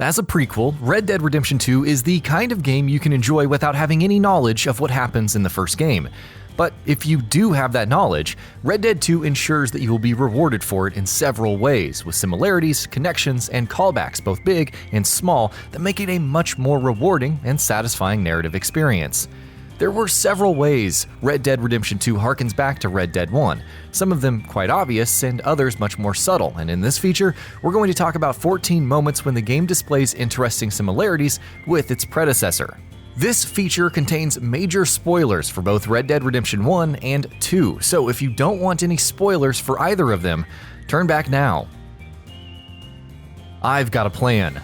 As a prequel, Red Dead Redemption 2 is the kind of game you can enjoy without having any knowledge of what happens in the first game. But if you do have that knowledge, Red Dead 2 ensures that you will be rewarded for it in several ways, with similarities, connections, and callbacks both big and small that make it a much more rewarding and satisfying narrative experience. There were several ways Red Dead Redemption 2 harkens back to Red Dead 1, some of them quite obvious and others much more subtle, and in this feature, we're going to talk about 14 moments when the game displays interesting similarities with its predecessor. This feature contains major spoilers for both Red Dead Redemption 1 and 2, so if you don't want any spoilers for either of them, turn back now. I've got a plan.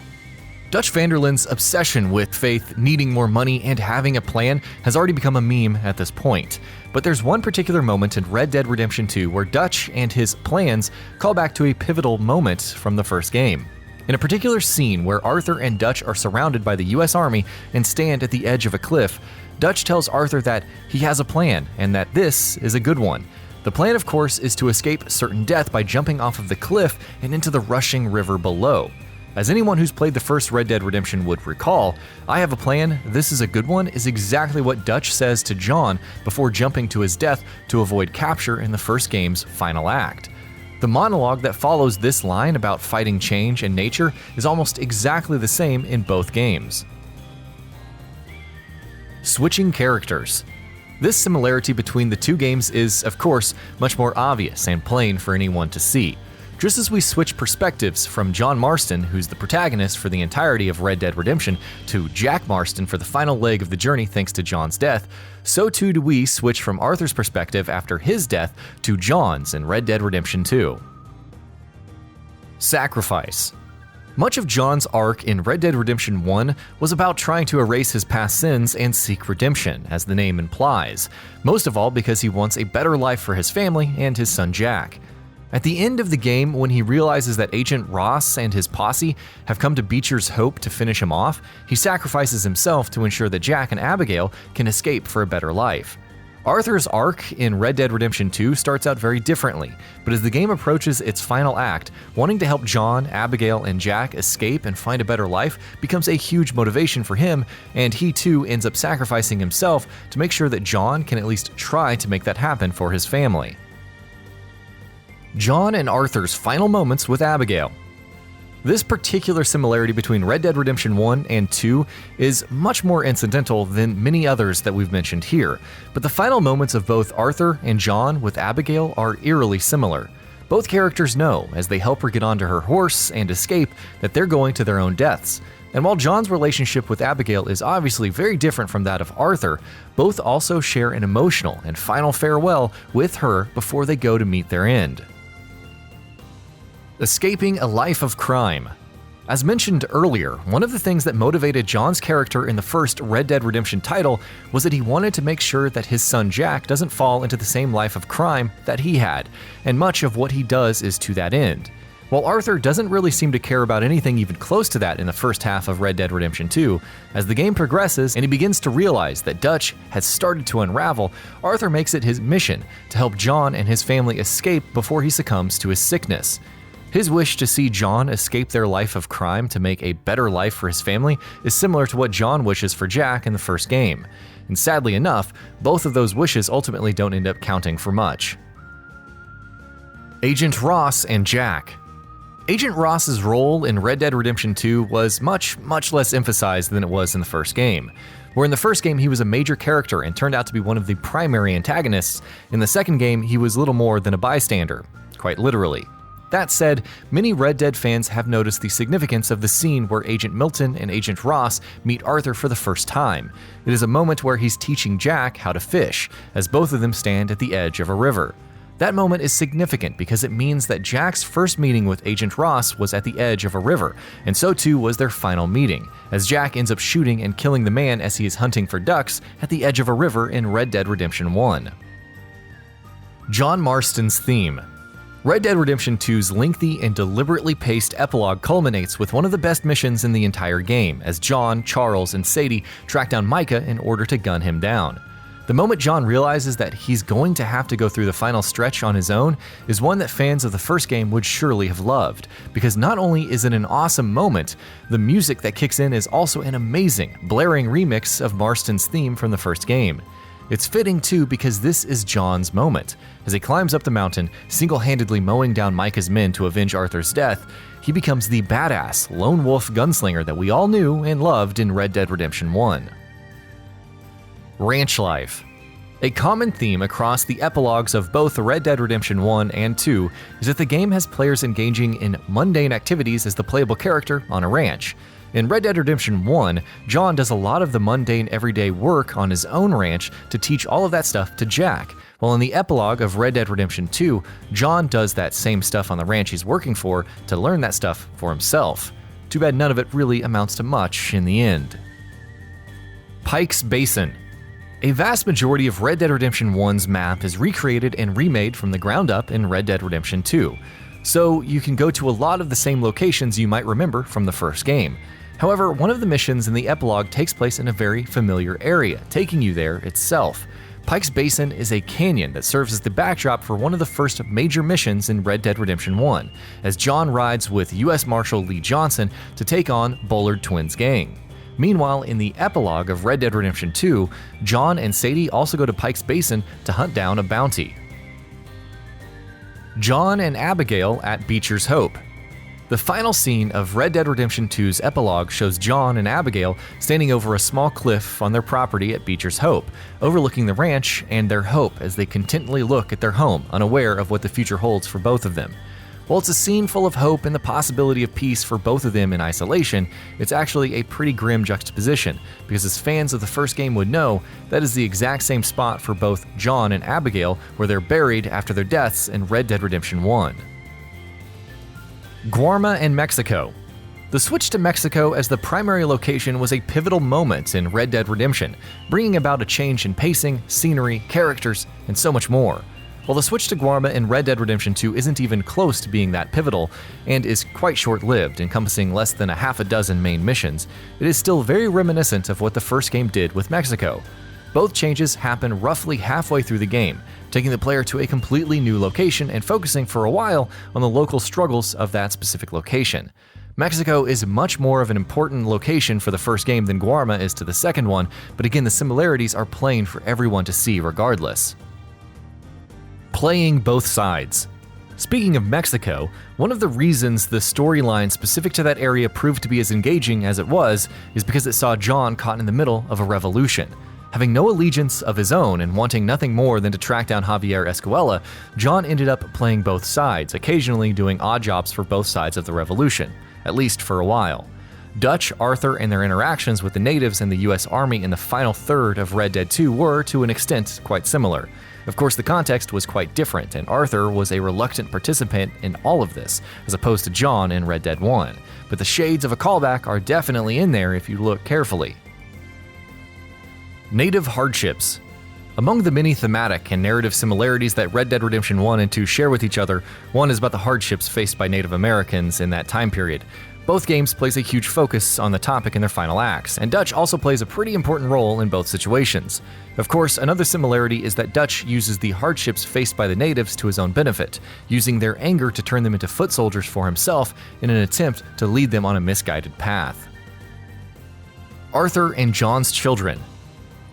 Dutch van der Linde's obsession with Faith needing more money and having a plan has already become a meme at this point. But there's one particular moment in Red Dead Redemption 2 where Dutch and his plans call back to a pivotal moment from the first game. In a particular scene where Arthur and Dutch are surrounded by the US Army and stand at the edge of a cliff, Dutch tells Arthur that he has a plan and that this is a good one. The plan, of course, is to escape certain death by jumping off of the cliff and into the rushing river below. As anyone who's played the first Red Dead Redemption would recall, I have a plan, this is a good one is exactly what Dutch says to John before jumping to his death to avoid capture in the first game's final act. The monologue that follows this line about fighting change and nature is almost exactly the same in both games. Switching characters. This similarity between the two games is, of course, much more obvious and plain for anyone to see. Just as we switch perspectives from John Marston, who's the protagonist for the entirety of Red Dead Redemption, to Jack Marston for the final leg of the journey thanks to John's death, so too do we switch from Arthur's perspective after his death to John's in Red Dead Redemption 2. Sacrifice. Much of John's arc in Red Dead Redemption 1 was about trying to erase his past sins and seek redemption, as the name implies, most of all because he wants a better life for his family and his son Jack. At the end of the game, when he realizes that Agent Ross and his posse have come to Beecher's Hope to finish him off, he sacrifices himself to ensure that Jack and Abigail can escape for a better life. Arthur's arc in Red Dead Redemption 2 starts out very differently, but as the game approaches its final act, wanting to help John, Abigail, and Jack escape and find a better life becomes a huge motivation for him, and he too ends up sacrificing himself to make sure that John can at least try to make that happen for his family. John and Arthur's final moments with Abigail. This particular similarity between Red Dead Redemption 1 and 2 is much more incidental than many others that we've mentioned here, but the final moments of both Arthur and John with Abigail are eerily similar. Both characters know, as they help her get onto her horse and escape, that they're going to their own deaths. And while John's relationship with Abigail is obviously very different from that of Arthur, both also share an emotional and final farewell with her before they go to meet their end. Escaping a life of crime. As mentioned earlier, one of the things that motivated John's character in the first Red Dead Redemption title was that he wanted to make sure that his son Jack doesn't fall into the same life of crime that he had, and much of what he does is to that end. While Arthur doesn't really seem to care about anything even close to that in the first half of Red Dead Redemption 2, as the game progresses and he begins to realize that Dutch has started to unravel, Arthur makes it his mission to help John and his family escape before he succumbs to his sickness. His wish to see John escape their life of crime to make a better life for his family is similar to what John wishes for Jack in the first game. And sadly enough, both of those wishes ultimately don't end up counting for much. Agent Ross and Jack. Agent Ross's role in Red Dead Redemption 2 was much less emphasized than it was in the first game. Where in the first game he was a major character and turned out to be one of the primary antagonists, in the second game he was little more than a bystander, quite literally. That said, many Red Dead fans have noticed the significance of the scene where Agent Milton and Agent Ross meet Arthur for the first time. It is a moment where he's teaching Jack how to fish, as both of them stand at the edge of a river. That moment is significant because it means that Jack's first meeting with Agent Ross was at the edge of a river, and so too was their final meeting, as Jack ends up shooting and killing the man as he is hunting for ducks at the edge of a river in Red Dead Redemption 1. John Marston's theme. Red Dead Redemption 2's lengthy and deliberately paced epilogue culminates with one of the best missions in the entire game, as John, Charles, and Sadie track down Micah in order to gun him down. The moment John realizes that he's going to have to go through the final stretch on his own is one that fans of the first game would surely have loved, because not only is it an awesome moment, the music that kicks in is also an amazing, blaring remix of MARSTON'S theme from the first game. It's fitting too because this is John's moment. As he climbs up the mountain, single-handedly mowing down Micah's men to avenge Arthur's death, he becomes the badass, lone wolf gunslinger that we all knew and loved in Red Dead Redemption 1. Ranch life. A common theme across the epilogues of both Red Dead Redemption 1 and 2 is that the game has players engaging in mundane activities as the playable character on a ranch. In Red Dead Redemption 1, John does a lot of the mundane everyday work on his own ranch to teach all of that stuff to Jack, while in the epilogue of Red Dead Redemption 2, John does that same stuff on the ranch he's working for to learn that stuff for himself. Too bad none of it really amounts to much in the end. PIKE'S BASIN. A vast majority of Red Dead Redemption 1's map is recreated and remade from the ground up in Red Dead Redemption 2, so you can go to a lot of the same locations you might remember from the first game. However, one of the missions in the epilogue takes place in a very familiar area, taking you there itself. PIKE'S Basin is a canyon that serves as the backdrop for one of the first major missions in Red Dead Redemption 1, as John rides with U.S. Marshal Lee Johnson to take on Bullard Twins' gang. Meanwhile, in the epilogue of Red Dead Redemption 2, John and Sadie also go to PIKE'S Basin to hunt down a bounty. John and Abigail at Beecher's Hope. The final scene of Red Dead Redemption 2's epilogue shows John and Abigail standing over a small cliff on their property at Beecher's Hope, overlooking the ranch and their hope as they contentedly look at their home, unaware of what the future holds for both of them. While it's a scene full of hope and the possibility of peace for both of them in isolation, it's actually a pretty grim juxtaposition, because as fans of the first game would know, that is the exact same spot for both John and Abigail where they're buried after their deaths in Red Dead Redemption 1. GUARMA and Mexico. The switch to Mexico as the primary location was a pivotal moment in Red Dead Redemption, bringing about a change in pacing, scenery, characters, and so much more. While the switch to GUARMA in Red Dead Redemption 2 isn't even close to being that pivotal, and is quite short-lived, encompassing less than a half a dozen main missions, it is still very reminiscent of what the first game did with Mexico. Both changes happen roughly halfway through the game, taking the player to a completely new location and focusing for a while on the local struggles of that specific location. Mexico is much more of an important location for the first game than GUARMA is to the second one, but again, the similarities are plain for everyone to see regardless. Playing both sides. Speaking of Mexico, one of the reasons the storyline specific to that area proved to be as engaging as it was is because it saw John caught in the middle of a revolution. Having no allegiance of his own and wanting nothing more than to track down Javier Escuela, John ended up playing both sides, occasionally doing odd jobs for both sides of the revolution, at least for a while. Dutch, Arthur, and their interactions with the natives and the US Army in the final third of Red Dead 2 were, to an extent, quite similar. Of course, the context was quite different, and Arthur was a reluctant participant in all of this, as opposed to John in Red Dead 1. But the shades of a callback are definitely in there if you look carefully. Native hardships. Among the many thematic and narrative similarities that Red Dead Redemption 1 and 2 share with each other, one is about the hardships faced by Native Americans in that time period. Both games place a huge focus on the topic in their final acts, and Dutch also plays a pretty important role in both situations. Of course, another similarity is that Dutch uses the hardships faced by the natives to his own benefit, using their anger to turn them into foot soldiers for himself in an attempt to lead them on a misguided path. Arthur and John's children.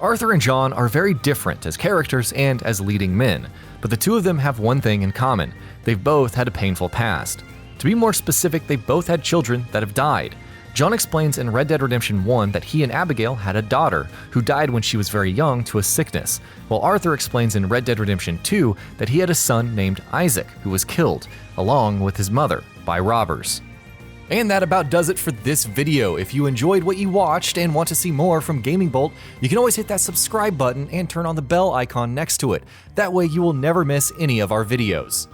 Arthur and John are very different as characters and as leading men, but the two of them have one thing in common: they've both had a painful past. To be more specific, they both had children that have died. John explains in Red Dead Redemption 1 that he and Abigail had a daughter who died when she was very young to a sickness, while Arthur explains in Red Dead Redemption 2 that he had a son named Isaac who was killed, along with his mother, by robbers. And that about does it for this video. If you enjoyed what you watched and want to see more from GamingBolt, you can always hit that subscribe button and turn on the bell icon next to it. That way you will never miss any of our videos.